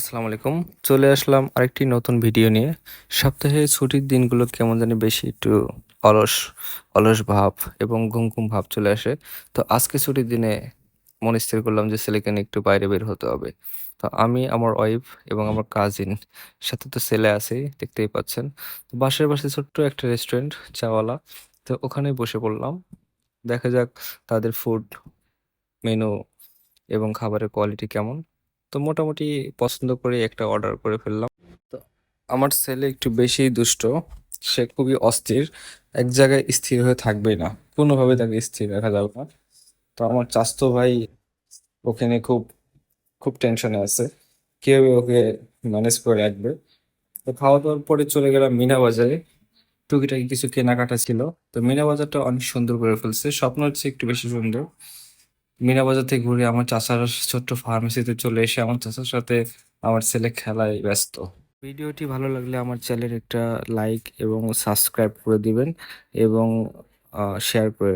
আসসালামু আলাইকুম। চলে আসলাম আরেকটি নতুন ভিডিও নিয়ে। সপ্তাহে ছুটির দিনগুলো কেমন জানি বেশি একটু অলস, অলস ভাব এবং ঘুম ভাব চলে আসে। তো আজকে ছুটির দিনে মন স্থির করলাম যে ছেলেকে নিয়ে একটু বাইরে বের হতে হবে। তো আমি, আমার ওয়াইফ এবং আমার কাজিন, সাথে তো ছেলে আছেই, দেখতেই পাচ্ছেন। তো বাসার পাশে ছোট্ট একটা রেস্টুরেন্ট, চাওয়ালা। তো ওখানে বসে পড়লাম। দেখা যাক তাদের ফুড মেনু এবং খাবারের কোয়ালিটি কেমন। তো মোটামুটি পছন্দ করে একটা অর্ডার করে ফেললাম। তো আমার ছেলে একটু বেশিই দুষ্ট। সে খুবই অস্থির। এক জায়গায় স্থির হয়ে থাকবেই না। কোনোভাবে তাকে স্থির রাখা যাবে না। তো আমার চাচাতো ভাই ওখানে খুব খুব টেনশনে আছে। কিভাবে ওকে ম্যানেজ করে রাখবে। তো খাওয়া দাওয়ার পরে চলে গেলাম মিনা বাজারে। টুকিটাকি কিছু কেনাকাটা ছিল। তো মিনা বাজারটা অনেক সুন্দর করে ফেলছে, স্বপ্ন হচ্ছে একটু বেশি সুন্দর। মিনা বাজার থেকে ঘুরে আমার চাচার ছোট্ট ফার্মেসিতে চলে এসে আমার চাচার সাথে আমার ছেলে খেলায় ব্যস্ত। ভিডিওটি ভালো লাগলে আমার চ্যানেল একটা লাইক এবং সাবস্ক্রাইব করে দিবেন এবং শেয়ার করে